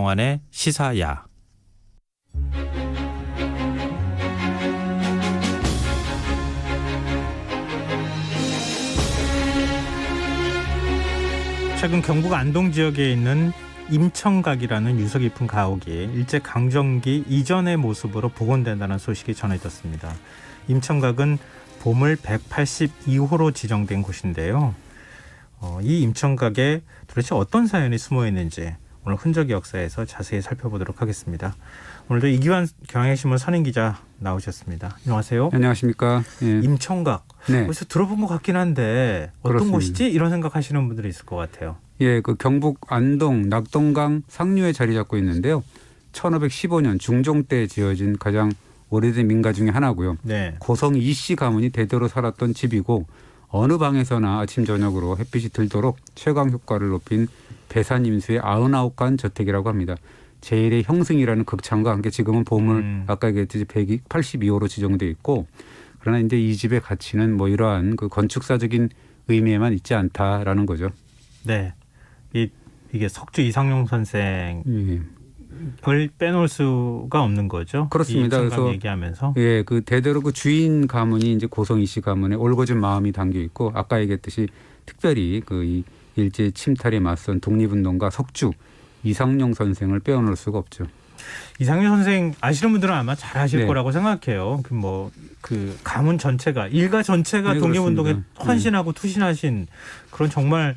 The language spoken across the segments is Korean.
박정환의 시사야. 최근 경북 안동 지역에 있는 임청각이라는 유서 깊은 가옥이 일제강점기 이전의 모습으로 복원된다는 소식이 전해졌습니다. 임청각은 보물 182호로 지정된 곳인데요. 이 임청각에 도대체 어떤 사연이 숨어 있는지 오늘 흔적 역사에서 자세히 살펴보도록 하겠습니다. 오늘도 이기환 경향신문 선임기자 나오셨습니다. 안녕하세요. 안녕하십니까. 예. 임청각. 네. 어디서 들어본 것 같긴 한데 어떤 그렇습니다. 곳이지? 이런 생각하시는 분들이 있을 것 같아요. 예, 그 경북 안동 낙동강 상류에 자리 잡고 있는데요. 1515년 중종 때 지어진 가장 오래된 민가 중에 하나고요. 네. 고성 이씨 가문이 대대로 살았던 집이고 어느 방에서나 아침 저녁으로 햇빛이 들도록 채광 효과를 높인 배산임수의 99간 저택이라고 합니다. 제1의 형승이라는 극찬과 함께 지금은 보물 아까 얘기했듯이 182호로 지정되어 있고, 그러나 이제 이 집의 가치는 뭐 이러한 그 건축사적인 의미에만 있지 않다라는 거죠. 네. 이게 석주 이상용 선생을 예. 빼놓을 수가 없는 거죠. 그렇습니다. 이 그래서 얘기하면서 예, 그 대대로 그 주인 가문이 이제 고성 이씨 가문의 올곧은 마음이 담겨 있고, 아까 얘기했듯이 특별히 그 이 일제 침탈에 맞선 독립운동가 석주 이상용 선생을 빼어놓을 수가 없죠. 이상용 선생 아시는 분들은 아마 잘 아실 네. 거라고 생각해요. 그 가문 전체가 일가 전체가 네, 독립운동에 그렇습니다. 헌신하고 투신하신 그런 정말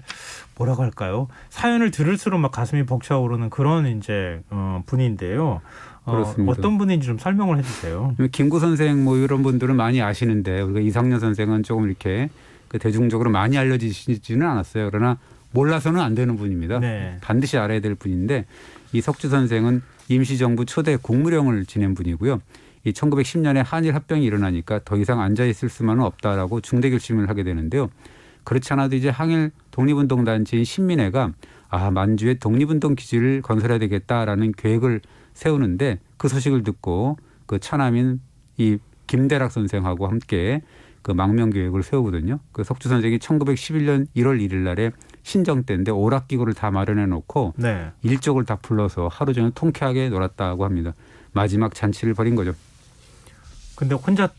뭐라고 할까요? 사연을 들을수록 막 가슴이 벅차오르는 그런 이제 분인데요. 그렇습니다. 어떤 분인지 좀 설명을 해주세요. 김구 선생 뭐 이런 분들은 많이 아시는데 우리가 이상용 선생은 조금 이렇게 그 대중적으로 많이 알려지지는 않았어요. 그러나 몰라서는 안 되는 분입니다. 네. 반드시 알아야 될 분인데, 이 석주 선생은 임시정부 초대 국무령을 지낸 분이고요. 이 1910년에 한일 합병이 일어나니까 더 이상 앉아 있을 수만은 없다라고 중대 결심을 하게 되는데요. 그렇지 않아도 이제 항일 독립운동 단체인 신민회가 만주에 독립운동 기지를 건설해야 되겠다라는 계획을 세우는데, 그 소식을 듣고 그 처남인 이 김대락 선생하고 함께 그 망명 계획을 세우거든요. 그 석주 선생이 1911년 1월 1일 날에 신정 때인데 오락기구를 다 마련해 놓고 네. 일족을 다 불러서 하루 종일 통쾌하게 놀았다고 합니다. 마지막 잔치를 벌인 거죠. 근데 혼자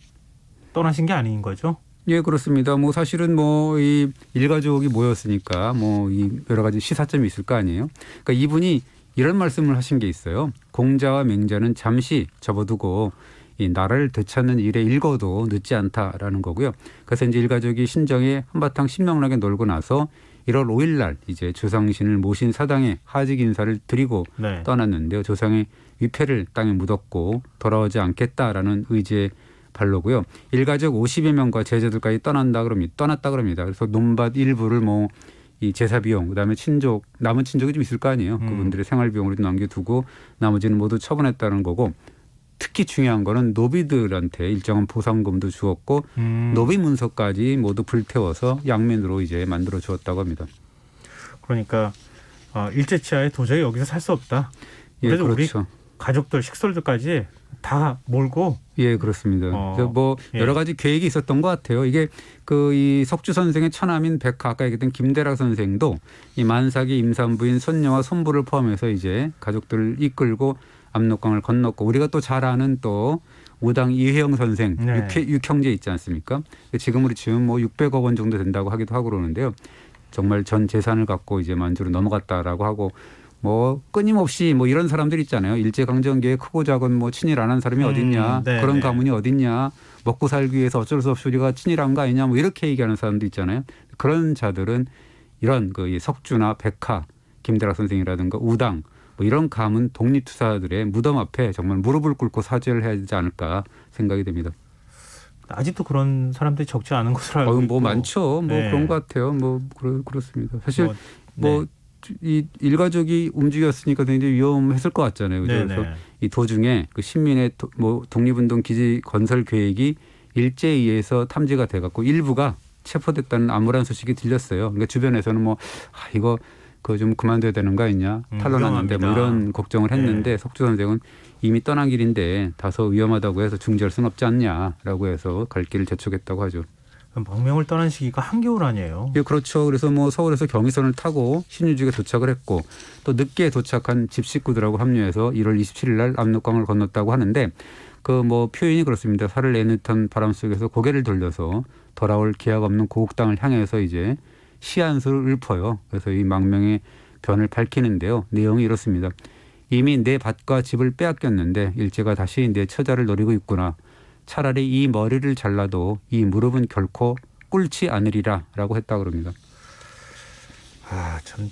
떠나신 게 아닌 거죠? 예, 그렇습니다. 뭐 사실은 뭐 이 일가족이 모였으니까 뭐 이 여러 가지 시사점이 있을 거 아니에요. 그러니까 이분이 이런 말씀을 하신 게 있어요. 공자와 맹자는 잠시 접어두고 이 나라를 되찾는 일에 일궈도 늦지 않다라는 거고요. 그래서 이제 일가족이 신정에 한바탕 신명나게 놀고 나서 1월 5일 날 이제 조상신을 모신 사당에 하직 인사를 드리고 네. 떠났는데요. 조상의 위패를 땅에 묻었고 돌아오지 않겠다라는 의지의 발로고요. 일가족 50여 명과 제자들까지 떠났다 그럽니다. 그래서 논밭 일부를 뭐 이 제사 비용, 그다음에 친족, 남은 친족이 좀 있을 거 아니에요. 그분들의 생활 비용으로 남겨두고 나머지는 모두 처분했다는 거고, 특히 중요한 거는 노비들한테 일정한 보상금도 주었고 노비 문서까지 모두 불태워서 양면으로 이제 만들어 주었다고 합니다. 그러니까 일제치하에 도저히 여기서 살 수 없다. 그래서 예, 그렇죠. 우리 가족들, 식솔들까지 다 몰고. 예, 그렇습니다. 그래서 뭐 예. 여러 가지 계획이 있었던 것 같아요. 이게 그 이 석주 선생의 처남인 백하, 아까 얘기했던 김대락 선생도 이 만삭이 임산부인 손녀와 손부를 포함해서 이제 가족들을 이끌고 압록강을 건넜고, 우리가 또 잘 아는 또 우당 이회영 선생 네. 육형제 있지 않습니까? 지금으로 치면 뭐 600억 원 정도 된다고 하기도 하고 그러는데요. 정말 전 재산을 갖고 이제 만주로 넘어갔다라고 하고, 뭐 끊임없이 뭐 이런 사람들 있잖아요. 일제강점기에 크고 작은 뭐 친일 안 한 사람이 어딨냐, 네, 그런 네. 가문이 어딨냐, 먹고 살기 위해서 어쩔 수 없이 우리가 친일한 거 아니냐, 뭐 이렇게 얘기하는 사람도 있잖아요. 그런 자들은 이런 그 석주나 백하, 김대락 선생이라든가 우당 뭐 이런 가문 독립투사들의 무덤 앞에 정말 무릎을 꿇고 사죄를 해야 되지 않을까 생각이 됩니다. 아직도 그런 사람들이 적지 않은 것으로 알고 있고. 뭐 많죠. 뭐 네. 그런 것 같아요. 뭐 그렇습니다. 사실 네. 이 일가족이 움직였으니까 굉장히 위험했을 것 같잖아요. 그죠? 네네. 그래서 이 도중에 그 신민의 뭐 독립운동 기지 건설 계획이 일제에 의해서 탐지가 돼갖고 일부가 체포됐다는 암울한 소식이 들렸어요. 그러니까 주변에서는 뭐 이거 그거 좀 그만둬야 되는 거 아니냐, 탄론하는데 뭐 이런 걱정을 했는데 네. 석주 선생은 이미 떠난 길인데 다소 위험하다고 해서 중지할 수는 없지 않냐라고 해서 갈 길을 재촉했다고 하죠. 망명을 떠난 시기가 한겨울 아니에요? 예, 그렇죠. 그래서 뭐 서울에서 경의선을 타고 신의주에 도착을 했고 또 늦게 도착한 집 식구들하고 합류해서 1월 27일 날 압록강을 건넜다고 하는데 그 뭐 표현이 그렇습니다. 살을 내는 듯한 바람 속에서 고개를 돌려서 돌아올 기약 없는 고국 땅을 향해서 이제 시한수를 읊어요. 그래서 이 망명의 변을 밝히는데요. 내용이 이렇습니다. 이미 내 밭과 집을 빼앗겼는데 일제가 다시 내 처자를 노리고 있구나. 차라리 이 머리를 잘라도 이 무릎은 결코 꿇지 않으리라라고 했다 그럽니다. 아, 참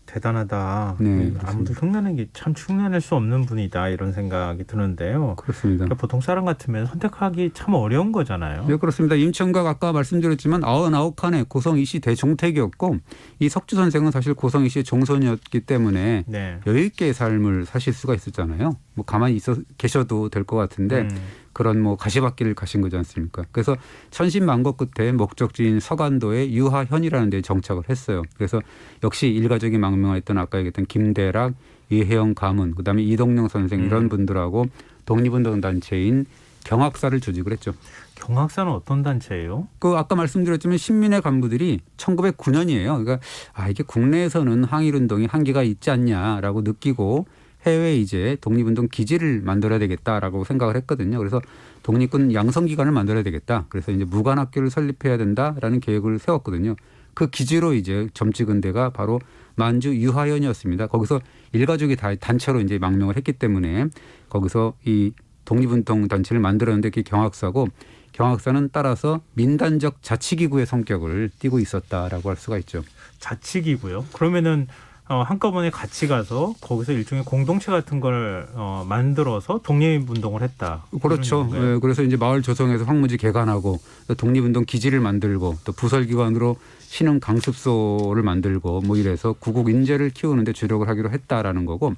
대단하다. 네, 아무도 흉내내는 게 참 흉내낼 수 없는 분이다 이런 생각이 드는데요. 그렇습니다. 그러니까 보통 사람 같으면 선택하기 참 어려운 거잖아요. 네, 그렇습니다. 임청각 아까 말씀드렸지만 99칸의 고성 이씨 대종택이었고 이 석주 선생은 사실 고성 이씨의 종손이었기 때문에 네. 여유 있게 삶을 사실 수가 있었잖아요. 뭐 가만히 계셔도 될 것 같은데 그런 뭐 가시밭길을 가신 거지 않습니까? 그래서 천신만고 끝에 목적지인 서간도의 유하현이라는 데에 정착을 했어요. 그래서 역시 일가족이 망명했던 아까 얘기했던 김대락, 이혜영 가문, 그다음에 이동영 선생 이런 분들하고 독립운동 단체인 경학사를 조직을 했죠. 경학사는 어떤 단체예요? 그 아까 말씀드렸지만 신민회 간부들이 1909년이에요. 그러니까 이게 국내에서는 항일운동이 한계가 있지 않냐라고 느끼고 해외에 이제 독립운동 기지를 만들어야 되겠다라고 생각을 했거든요. 그래서 독립군 양성기관을 만들어야 되겠다. 그래서 이제 무관학교를 설립해야 된다라는 계획을 세웠거든요. 그 기지로 이제 점찍은 데가 바로 만주 유하연이었습니다. 거기서 일가족이 다 단체로 이제 망명을 했기 때문에 거기서 이 독립운동 단체를 만들었는데 그게 경학사고 경학사는 따라서 민단적 자치기구의 성격을 띠고 있었다라고 할 수가 있죠. 자치기구요? 그러면은 한꺼번에 같이 가서 거기서 일종의 공동체 같은 걸 만들어서 독립운동을 했다. 그렇죠. 네, 그래서 이제 마을 조성해서 황무지 개간하고 또 독립운동 기지를 만들고 또 부설기관으로 신흥 강습소를 만들고 뭐 이래서 구국 인재를 키우는데 주력을 하기로 했다라는 거고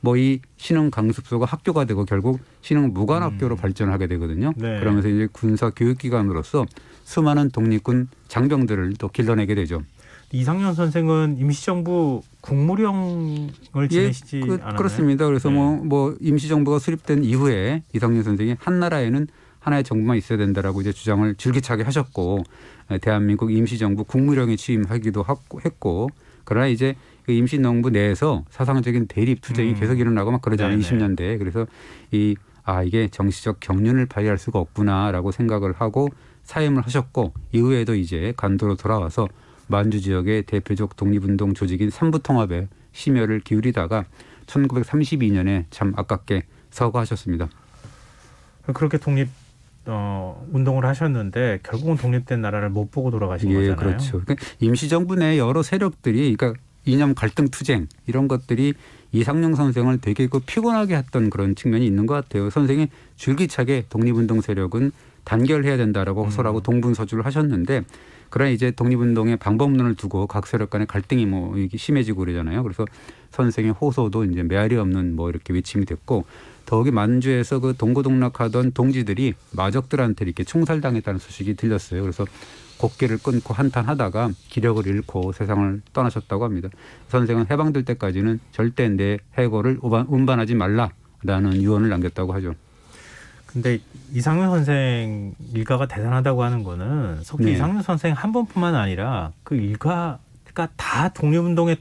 뭐 이 신흥 강습소가 학교가 되고 결국 신흥 무관학교로 발전하게 되거든요. 네. 그러면서 이제 군사 교육기관으로서 수많은 독립군 장병들을 또 길러내게 되죠. 이상년 선생은 임시정부 국무령을 지내시지 않았나요? 그렇습니다. 그래서 네. 뭐 임시정부가 수립된 이후에 이상년 선생이 한나라에는 하나의 정부만 있어야 된다라고 이제 주장을 줄기차게 하셨고 대한민국 임시정부 국무령에 취임하기도 했고 그러나 이제 그 임시정부 내에서 사상적인 대립 투쟁이 계속 일어나고 막 그러잖아요. 20년대에. 그래서 이게 정치적 경륜을 발휘할 수가 없구나라고 생각을 하고 사임을 하셨고 이후에도 이제 간도로 돌아와서 만주 지역의 대표적 독립운동 조직인 삼부통합에 심혈을 기울이다가 1932년에 참 아깝게 서거하셨습니다. 그렇게 운동을 하셨는데 결국은 독립된 나라를 못 보고 돌아가신 거잖아요. 그렇죠. 그러니까 임시정부 내 여러 세력들이 그러니까 이념 갈등 투쟁 이런 것들이 이상영 선생을 되게 피곤하게 했던 그런 측면이 있는 것 같아요. 선생이 줄기차게 독립운동 세력은 단결해야 된다라고 호소하고 동분서주를 하셨는데 그러나 이제 독립운동의 방법론을 두고 각 세력 간의 갈등이 뭐 이게 심해지고 그러잖아요. 그래서 선생의 호소도 이제 메아리 없는 뭐 이렇게 외침이 됐고 더욱이 만주에서 그 동고동락하던 동지들이 마적들한테 이렇게 총살당했다는 소식이 들렸어요. 그래서 곡기를 끊고 한탄하다가 기력을 잃고 세상을 떠나셨다고 합니다. 선생은 해방될 때까지는 절대 내 해고를 운반하지 말라라는 유언을 남겼다고 하죠. 근데 이상윤 선생 일가가 대단하다고 하는 거는 석기 이상윤 선생 한 번뿐만 아니라 그 일가가 다 독립운동에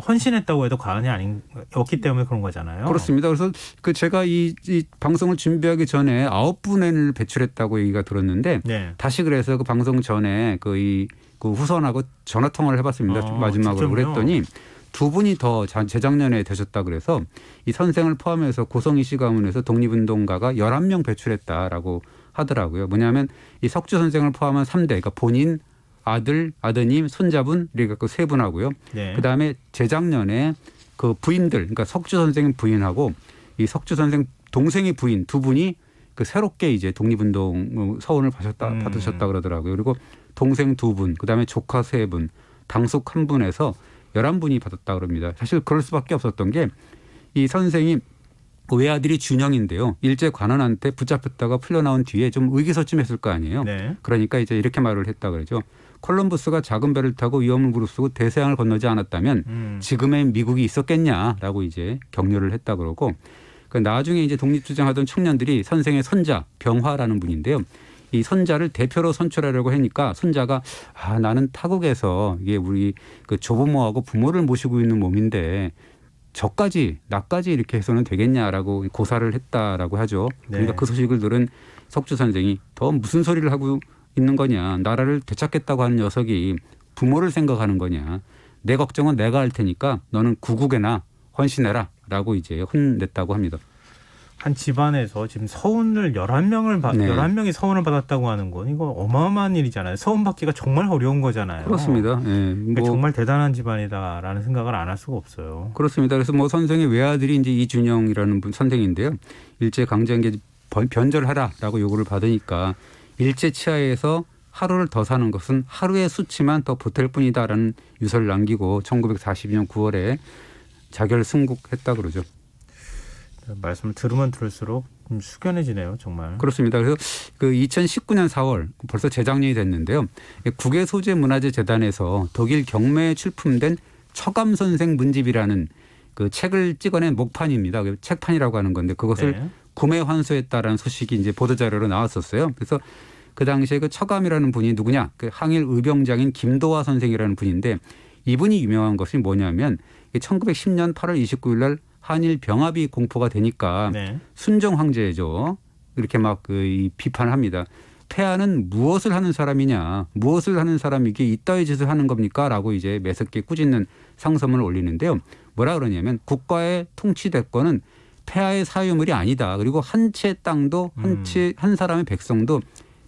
헌신했다고 해도 과언이 아니었기 때문에 그런 거잖아요. 그렇습니다. 그래서 제가 이 방송을 준비하기 전에 9분을 배출했다고 얘기가 들었는데 다시 그래서 그 방송 전에 그 후손하고 전화 통화를 해봤습니다. 마지막으로 그랬더니 두 분이 더 재작년에 되셨다 그래서 이 선생을 포함해서 고성이씨 가문에서 독립운동가가 11명 배출했다라고 하더라고요. 뭐냐면 이 석주 선생을 포함한 3대 그러니까 본인 아들, 아드님, 손자분 이렇게 그 세 분하고요. 그다음에 재작년에 그 부인들 그러니까 석주 선생 부인하고 이 석주 선생 동생의 부인 두 분이 그 새롭게 이제 독립운동 서원을 받으셨다 그러더라고요. 그리고 동생 두 분, 그다음에 조카 세 분, 당숙 한 분에서 11분이 받았다 그럽니다. 사실 그럴 수밖에 없었던 게 이 선생이 외아들이 준영인데요. 일제 관원한테 붙잡혔다가 풀려나온 뒤에 좀 의기소침했을 거 아니에요. 그러니까 이제 이렇게 말을 했다 그러죠. 콜럼버스가 작은 배를 타고 위험을 무릅쓰고 대서양을 건너지 않았다면 지금의 미국이 있었겠냐라고 이제 격려를 했다 그러고 나중에 이제 독립투쟁하던 청년들이 선생의 손자 병화라는 분인데요. 이 손자를 대표로 선출하려고 하니까 손자가 나는 타국에서 이게 우리 그 조부모하고 부모를 모시고 있는 몸인데 나까지 이렇게 해서는 되겠냐라고 고사를 했다라고 하죠. 그러니까 네. 그 소식을 들은 석주 선생이 더 무슨 소리를 하고 있는 거냐. 나라를 되찾겠다고 하는 녀석이 부모를 생각하는 거냐. 내 걱정은 내가 할 테니까 너는 구국에나 헌신해라 라고 이제 혼냈다고 합니다. 한 집안에서 지금 서운을 11명을 네. 11명이 서운을 받았다고 하는 건 이거 어마어마한 일이잖아요. 서운 받기가 정말 어려운 거잖아요. 그렇습니다. 예. 그러니까 정말 대단한 집안이다라는 생각을 안 할 수가 없어요. 그렇습니다. 그래서 뭐 선생의 외아들이 이제 이준영이라는 분 선생인데요. 일제 강점기 변절하라라고 요구를 받으니까 일제 치하에서 하루를 더 사는 것은 하루의 수치만 더 보탤 뿐이다라는 유서를 남기고 1942년 9월에 자결 승국했다 그러죠. 말씀을 들으면 들을수록 좀 숙연해지네요, 정말. 그렇습니다. 그래서 그 2019년 4월 벌써 재작년이 됐는데요. 국외소재문화재재단에서 독일 경매에 출품된 처감 선생 문집이라는 그 책을 찍어낸 목판입니다. 책판이라고 하는 건데 그것을 네. 구매 환수했다라는 소식이 이제 보도자료로 나왔었어요. 그래서 그 당시에 그 처감이라는 분이 누구냐? 그 항일 의병장인 김도화 선생이라는 분인데 이분이 유명한 것이 뭐냐면 1910년 8월 29일 날 한일 병합이 공포가 되니까 네. 순정 황제죠. 이렇게 막 그 비판을 합니다. 폐하는 무엇을 하는 사람이냐, 무엇을 하는 사람이기에 이따위 짓을 하는 겁니까? 라고 이제 매섭게 꾸짖는 상소문을 올리는데요. 뭐라 그러냐면 국가의 통치 대권은 폐하의 사유물이 아니다. 그리고 한 채 땅도 한 사람의 백성도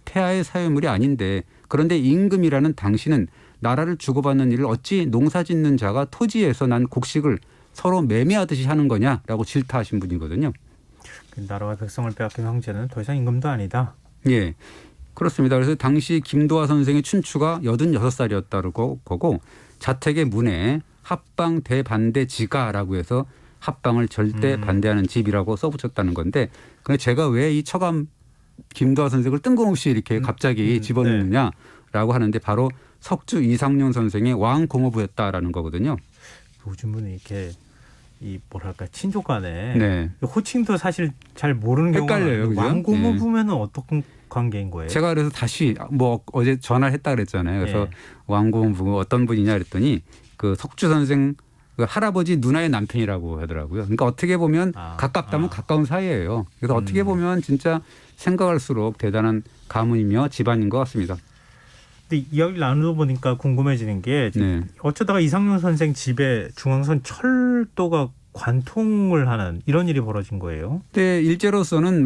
폐하의 사유물이 아닌데 그런데 임금이라는 당신은 나라를 주고받는 일을 어찌 농사짓는 자가 토지에서 난 곡식을 서로 매매하듯이 하는 거냐라고 질타하신 분이거든요. 나라와 백성을 빼앗긴 황제는 더 이상 임금도 아니다. 예, 그렇습니다. 그래서 당시 김도화 선생의 춘추가 86살이었다고 거고 자택의 문에 합방 대반대 지가라고 해서 합방을 절대 반대하는 집이라고 써붙였다는 건데 근데 제가 왜 이 처감 김도화 선생을 뜬금없이 이렇게 갑자기 집어넣느냐라고 하는데 바로 석주 이상룡 선생의 왕공어부였다라는 거거든요. 요즘은 이렇게 이 뭐랄까 친족간에 네. 호칭도 사실 잘 모르는 경우가 헷갈려요, 그죠? 왕고모부면은 어떤 관계인 거예요? 제가 그래서 다시 뭐 어제 전화를 했다 그랬잖아요. 그래서 예. 왕고모부 어떤 분이냐 그랬더니 그 석주 선생 그 할아버지 누나의 남편이라고 하더라고요. 그러니까 어떻게 보면 가깝다면 가까운 사이예요. 그래서 어떻게 보면 진짜 생각할수록 대단한 가문이며 집안인 것 같습니다. 근데 이야기를 나누다 보니까 궁금해지는 게 네. 어쩌다가 이상용 선생 집에 중앙선 철도가 관통을 하는 이런 일이 벌어진 거예요. 그때 일제로서는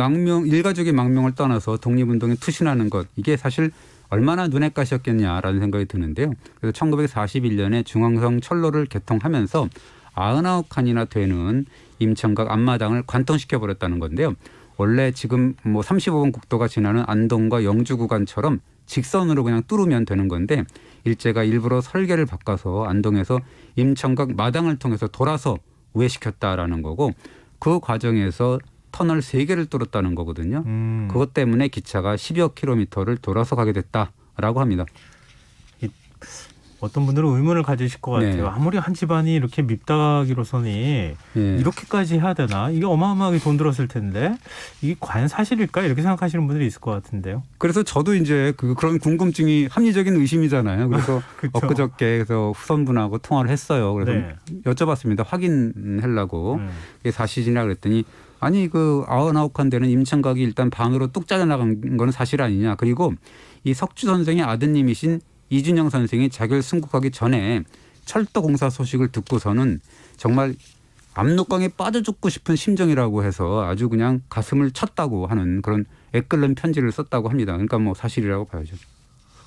일가족의 망명을 떠나서 독립운동에 투신하는 것 이게 사실 얼마나 눈에 가시였겠냐라는 생각이 드는데요. 그래서 1941년에 중앙선 철로를 개통하면서 99칸이나 되는 임천각 앞마당을 관통시켜 버렸다는 건데요. 원래 지금 뭐 35번 국도가 지나는 안동과 영주 구간처럼 직선으로 그냥 뚫으면 되는 건데 일제가 일부러 설계를 바꿔서 안동에서 임천각 마당을 통해서 돌아서 우회시켰다라는 거고 그 과정에서 터널 3개를 뚫었다는 거거든요. 그것 때문에 기차가 10여 킬로미터를 돌아서 가게 됐다라고 합니다. 어떤 분들은 의문을 가지실 것 같아요. 네. 아무리 한 집안이 이렇게 밉다기로서니 이렇게까지 해야 되나? 이게 어마어마하게 돈 들었을 텐데 이게 과연 사실일까? 이렇게 생각하시는 분들이 있을 것 같은데요. 그래서 저도 이제 그런 궁금증이 합리적인 의심이잖아요. 그래서 엊그저께 그래서 후손분하고 통화를 했어요. 그래서 여쭤봤습니다. 확인하려고. 이게 사실이냐 그랬더니 아니 그 99칸 되는 임천각이 일단 반으로 뚝 잘려나간 건 사실 아니냐. 그리고 이 석주 선생의 아드님이신 이준영 선생이 자결 승국하기 전에 철도 공사 소식을 듣고서는 정말 압록강에 빠져 죽고 싶은 심정이라고 해서 아주 그냥 가슴을 쳤다고 하는 그런 애끓는 편지를 썼다고 합니다. 그러니까 뭐 사실이라고 봐야죠.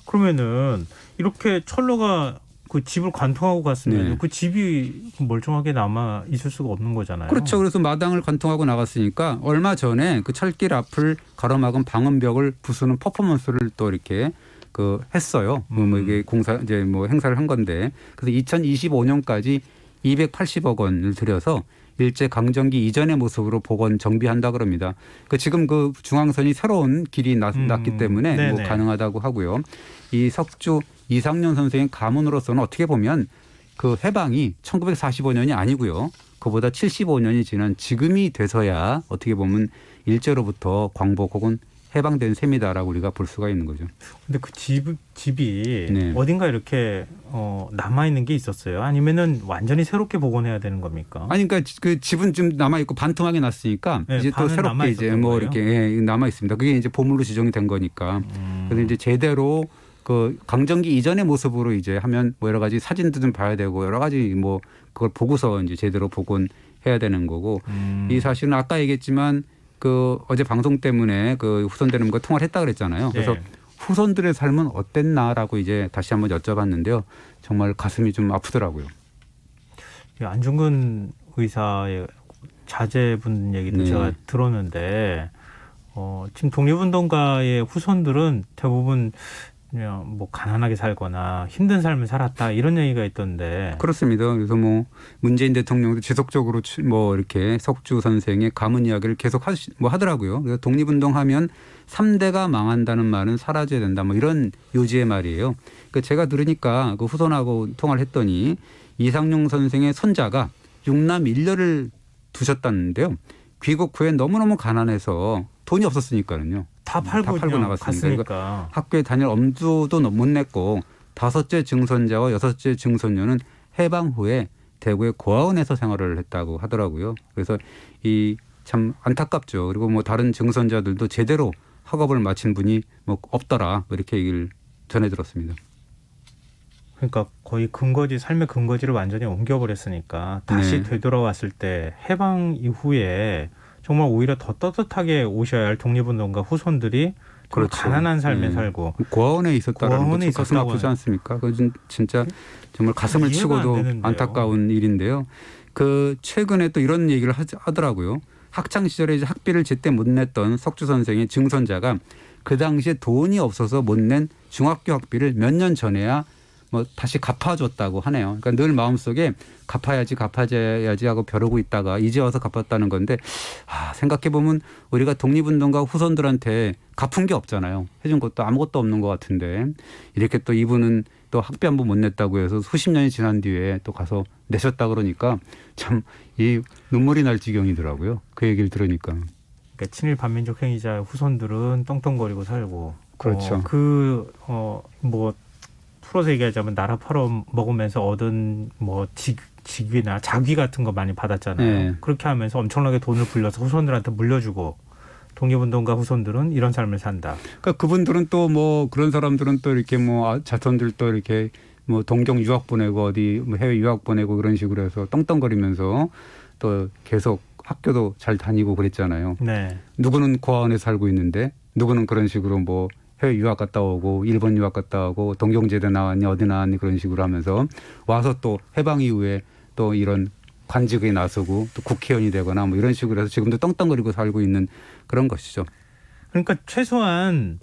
그러면은 이렇게 철로가 그 집을 관통하고 갔으면 그 집이 멀쩡하게 남아 있을 수가 없는 거잖아요. 그렇죠. 그래서 마당을 관통하고 나갔으니까 얼마 전에 그 철길 앞을 가로막은 방음벽을 부수는 퍼포먼스를 또 이렇게 했어요. 뭐 이게 공사 이제 뭐 행사를 한 건데 그래서 2025년까지 280억 원을 들여서 일제 강점기 이전의 모습으로 복원 정비한다 그럽니다. 지금 그 중앙선이 새로운 길이 났기 때문에 뭐 가능하다고 하고요. 이 석주 이상년 선생의 가문으로서는 어떻게 보면 그 해방이 1945년이 아니고요. 그보다 75년이 지난 지금이 돼서야 어떻게 보면 일제로부터 광복 혹은 해방된 셈이다라고 우리가 볼 수가 있는 거죠. 근데 그 집이 네. 어딘가 이렇게 남아 있는 게 있었어요? 아니면은 완전히 새롭게 복원해야 되는 겁니까? 아니 그러니까 그 집은 좀 남아 있고 반토막이 났으니까 네, 이제 또 반은 새롭게 남아있었던 이제 뭐 거예요? 이렇게 남아 있습니다. 그게 이제 보물로 지정이 된 거니까. 그래서 이제 제대로 그 강점기 이전의 모습으로 이제 하면 뭐 여러 가지 사진도 좀 봐야 되고 여러 가지 뭐 그걸 보고서 이제 제대로 복원해야 되는 거고 이 사실은 아까 얘기했지만 그 어제 방송 때문에 그 후손들은 거 통화를 했다 그랬잖아요. 그래서 네. 후손들의 삶은 어땠나라고 이제 다시 한번 여쭤봤는데요. 정말 가슴이 좀 아프더라고요. 안중근 의사의 자제분 얘기도 네. 제가 들었는데 지금 독립운동가의 후손들은 대부분 그냥 뭐 가난하게 살거나 힘든 삶을 살았다 이런 얘기가 있던데. 그렇습니다. 그래서 뭐 문재인 대통령도 지속적으로 뭐 이렇게 석주 선생의 가문 이야기를 계속 하더라고요. 그래서 독립운동하면 3대가 망한다는 말은 사라져야 된다. 뭐 이런 요지의 말이에요. 그 제가 들으니까 그 후손하고 통화를 했더니 이상용 선생의 손자가 육남 일녀를 두셨다는데요. 귀국 후에 너무너무 가난해서 돈이 없었으니까요. 다 팔고 나갔으니까. 갔으니까. 학교에 다닐 엄두도 못 냈고 5째 증손자와 6째 증손녀는 해방 후에 대구의 고아원에서 생활을 했다고 하더라고요. 그래서 이 참 안타깝죠. 그리고 뭐 다른 증손자들도 제대로 학업을 마친 분이 뭐 없더라 이렇게 얘기를 전해 들었습니다. 그러니까 거의 삶의 근거지를 완전히 옮겨버렸으니까 다시 네. 되돌아왔을 때 해방 이후에 정말 오히려 더 떳떳하게 오셔야 할 독립운동가 후손들이 좀 그렇죠. 가난한 삶에 네. 살고 고아원에 있었다는 고아원에 거 가슴 있었다고 아프지 않습니까? 그건 진짜 정말 가슴을 이해가 치고도 안 되는데요. 안타까운 일인데요. 그 최근에 또 이런 얘기를 하더라고요. 학창 시절에 이제 학비를 제때 못 냈던 석주 선생의 증손자가 그 당시에 돈이 없어서 못 낸 중학교 학비를 몇 년 전에야 뭐 다시 갚아줬다고 하네요. 그러니까 늘 마음속에 갚아야지 하고 벼르고 있다가 이제 와서 갚았다는 건데 생각해 보면 우리가 독립운동가 후손들한테 갚은 게 없잖아요. 해준 것도 아무것도 없는 것 같은데 이렇게 또 이분은 또 학비 한 번 못 냈다고 해서 수십 년이 지난 뒤에 또 가서 내셨다 그러니까 참 이 눈물이 날 지경이더라고요. 그 얘기를 들으니까. 그러니까 친일 반민족 행위자 후손들은 떵떵거리고 살고 그렇죠. 뭐 풀어서 얘기하자면 나라 팔아 먹으면서 얻은 뭐 직위나 자귀 같은 거 많이 받았잖아요. 네. 그렇게 하면서 엄청나게 돈을 불려서 후손들한테 물려주고 독립운동가 후손들은 이런 삶을 산다. 그러니까 그분들은 또 뭐 그런 사람들은 또 이렇게 뭐 자손들 또 이렇게 뭐 동경 유학 보내고 어디 뭐 해외 유학 보내고 그런 식으로 해서 떵떵거리면서 또 계속 학교도 잘 다니고 그랬잖아요. 네. 누구는 고아원에 살고 있는데 누구는 그런 식으로 뭐 해외 유학 갔다 오고 일본 유학 갔다 오고 동경제대 나왔니 어디 나왔니 그런 식으로 하면서 와서 또 해방 이후에 또 이런 관직에 나서고 또 국회의원이 되거나 뭐 이런 식으로 해서 지금도 떵떵거리고 살고 있는 그런 것이죠. 그러니까 최소한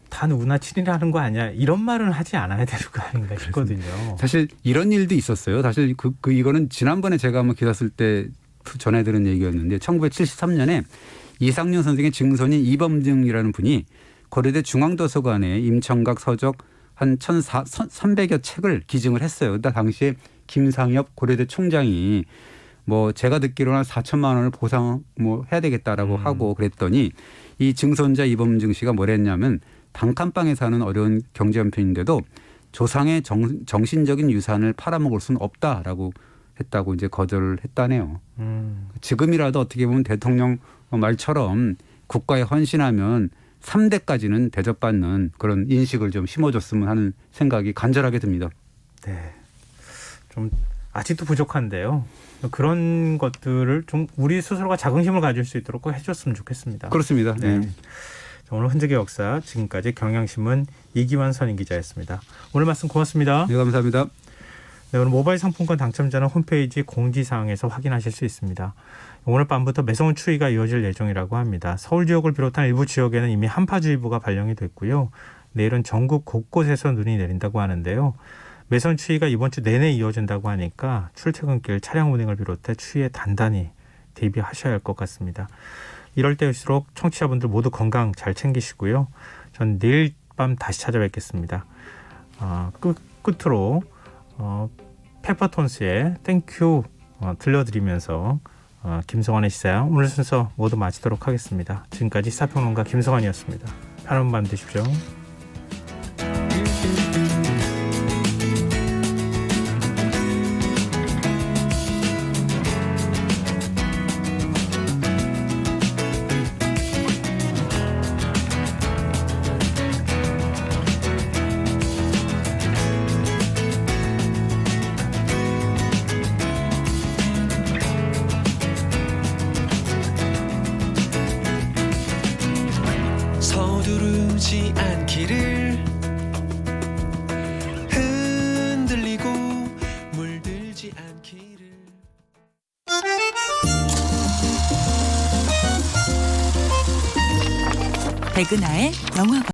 다 누구나 친일하는 거 아니야 이런 말은 하지 않아야 되는 거 아닌가 싶거든요. 사실 이런 일도 있었어요. 사실 이거는 지난번에 제가 한번 기사 쓸 때 전해드린 얘기였는데 1973년에 이상윤 선생의 증손인 이범증이라는 분이 고려대 중앙도서관에 임청각 서적 한 1,300여 책을 기증을 했어요. 그때 당시에 김상엽 고려대 총장이 뭐 제가 듣기로는 4천만 원을 보상 뭐 해야 되겠다라고 하고 그랬더니 이 증손자 이범증 씨가 뭘 했냐면 단칸방에 사는 어려운 경제 형편인데도 조상의 정신적인 유산을 팔아먹을 수는 없다라고 했다고 이제 거절을 했다네요. 지금이라도 어떻게 보면 대통령 말처럼 국가에 헌신하면 3대까지는 대접받는 그런 인식을 좀 심어줬으면 하는 생각이 간절하게 듭니다. 네. 좀 아직도 부족한데요. 그런 것들을 좀 우리 스스로가 자긍심을 가질 수 있도록 꼭 해줬으면 좋겠습니다. 그렇습니다. 네. 네. 오늘 흔적의 역사 지금까지 경향신문 이기환 선임 기자였습니다. 오늘 말씀 고맙습니다. 네, 감사합니다. 네, 오늘 모바일 상품권 당첨자는 홈페이지 공지사항에서 확인하실 수 있습니다. 오늘 밤부터 매서운 추위가 이어질 예정이라고 합니다. 서울 지역을 비롯한 일부 지역에는 이미 한파주의보가 발령이 됐고요. 내일은 전국 곳곳에서 눈이 내린다고 하는데요. 매서운 추위가 이번 주 내내 이어진다고 하니까 출퇴근길 차량 운행을 비롯해 추위에 단단히 대비하셔야 할 것 같습니다. 이럴 때일수록 청취자분들 모두 건강 잘 챙기시고요. 전 내일 밤 다시 찾아뵙겠습니다. 끝으로 페퍼톤스의 땡큐 들려드리면서 김성환의 시사야 오늘 순서 모두 마치도록 하겠습니다. 지금까지 시사평론가 김성환이었습니다. 편안한 밤 되십시오. 서두르지 않기를 흔들리고 물들지 않기를 백은하의 영화관